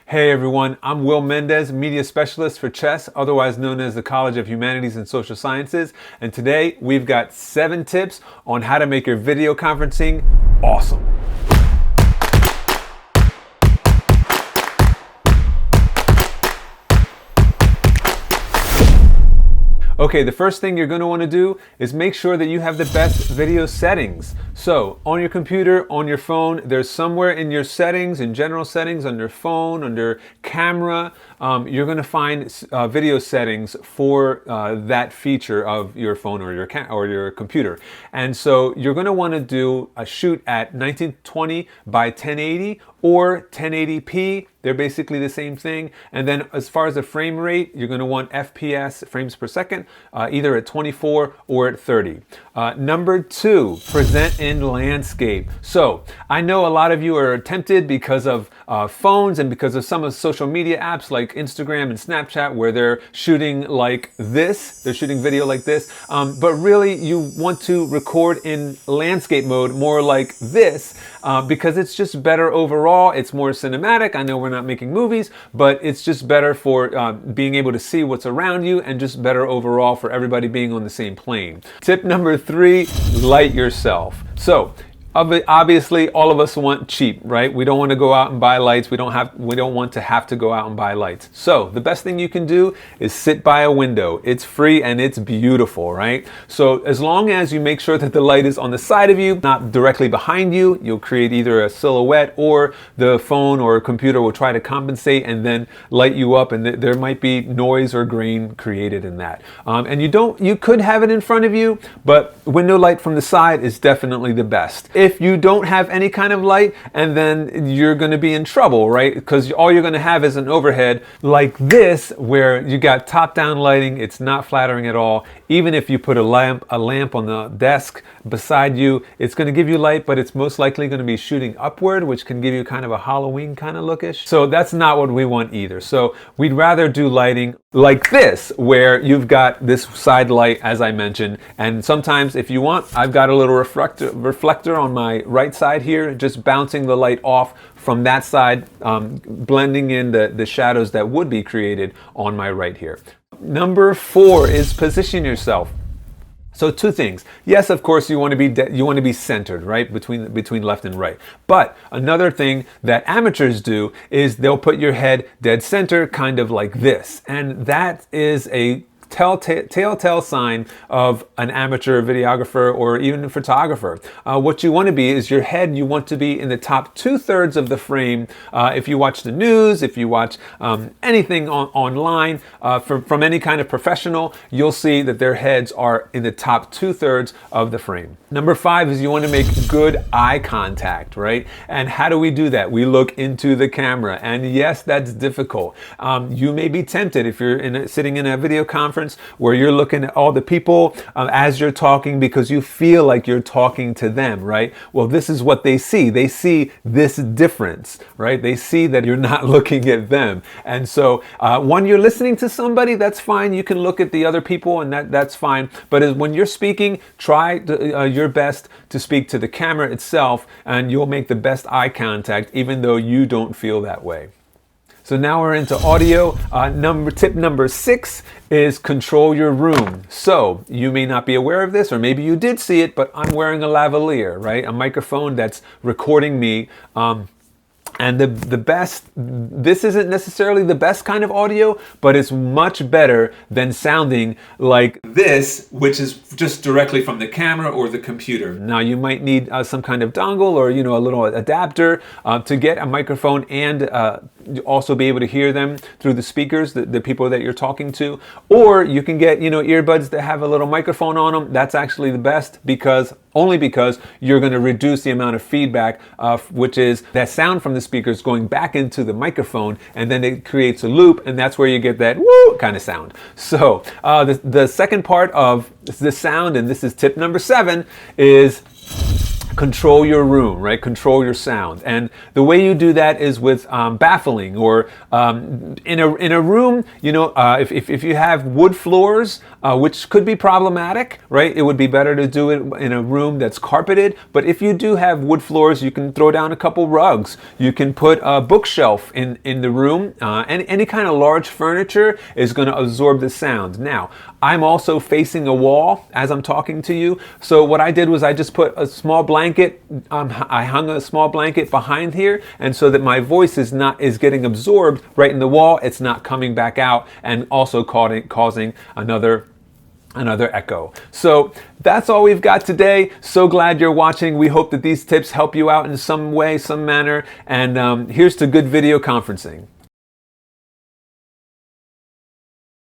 Hey everyone, I'm Will Mendez, Media Specialist for CHES, otherwise known as the College of Humanities and Social Sciences. And today we've got 7 tips on how to make your video conferencing awesome. Okay, the first thing you're going to want to do is make sure that you have the best video settings. So on your computer, on your phone, there's somewhere in your settings, in general settings, under phone, under camera, you're going to find video settings for that feature of your phone or your computer. And so you're going to want to do a shoot at 1920 by 1080 or 1080p. They're basically the same thing. And then as far as the frame rate, you're going to want FPS, frames per second, either at 24 or at 30. Number 2, present in landscape. So I know a lot of you are tempted because of phones and because of some of the social media apps like Instagram and Snapchat where they're shooting like this. They're shooting video like this. But really you want to record in landscape mode more like this because it's just better overall. It's more cinematic. I know we're not making movies, but it's just better for being able to see what's around you and just better overall for everybody being on the same plane. Tip number 3, light yourself. So obviously all of us want cheap, right? We don't want to go out and buy lights. We don't want to have to go out and buy lights. So the best thing you can do is sit by a window. It's free and it's beautiful, right? So as long as you make sure that the light is on the side of you, not directly behind you, you'll create either a silhouette or the phone or computer will try to compensate and then light you up, and there might be noise or grain created in that. And you could have it in front of you, but window light from the side is definitely the best. If you don't have any kind of light, and then you're going to be in trouble, right? Because all you're going to have is an overhead like this where you got top-down lighting. It's not flattering at all. Even if you put a lamp on the desk beside you, it's going to give you light, but it's most likely going to be shooting upward, which can give you kind of a Halloween kind of lookish. So that's not what we want either. So we'd rather do lighting like this, where you've got this side light, as I mentioned, and sometimes if you want, I've got a little reflector on my right side here, just bouncing the light off from that side, blending in the shadows that would be created on my right here. Number 4 is position yourself. So 2 things. Yes, of course, you want to be centered, right, between left and right. But another thing that amateurs do is they'll put your head dead center, kind of like this, and that is a telltale sign of an amateur videographer or even a photographer. What you want to be is your head, you want to be in the top 2/3 of the frame. If you watch the news, if you watch anything online from any kind of professional, you'll see that their heads are in the top 2/3 of the frame. Number 5 is you want to make good eye contact, right? And how do we do that? We look into the camera, and yes, that's difficult. You may be tempted if you're sitting in a video conference where you're looking at all the people as you're talking because you feel like you're talking to them, right? Well, this is what they see. They see this difference, right? They see that you're not looking at them. And so when you're listening to somebody, that's fine. You can look at the other people and that's fine. But when you're speaking, try your best to speak to the camera itself, and you'll make the best eye contact even though you don't feel that way. So now we're into audio. Tip number 6 is control your room. So you may not be aware of this, or maybe you did see it, but I'm wearing a lavalier, right? A microphone that's recording me. And this isn't necessarily the best kind of audio, but it's much better than sounding like this, which is just directly from the camera or the computer. Now you might need some kind of dongle or a little adapter to get a microphone and also be able to hear them through the speakers, the people that you're talking to. Or you can get earbuds that have a little microphone on them. That's actually the best only because you're going to reduce the amount of feedback, which is that sound from the speakers going back into the microphone, and then it creates a loop, and that's where you get that woo kind of sound. So the second part of the sound, and this is tip number 7, is control your room, right? Control your sound. And the way you do that is with baffling, or in a room, you know, if you have wood floors, which could be problematic, right? It would be better to do it in a room that's carpeted. But if you do have wood floors, you can throw down a couple rugs. You can put a bookshelf in the room. Any kind of large furniture is going to absorb the sound. Now, I'm also facing a wall as I'm talking to you. So what I did was I just put a small blanket. I hung a small blanket behind here, and so that my voice is getting absorbed right in the wall. It's not coming back out and also causing another echo. So that's all we've got today. So glad you're watching. We hope that these tips help you out in some way, some manner. And here's to good video conferencing.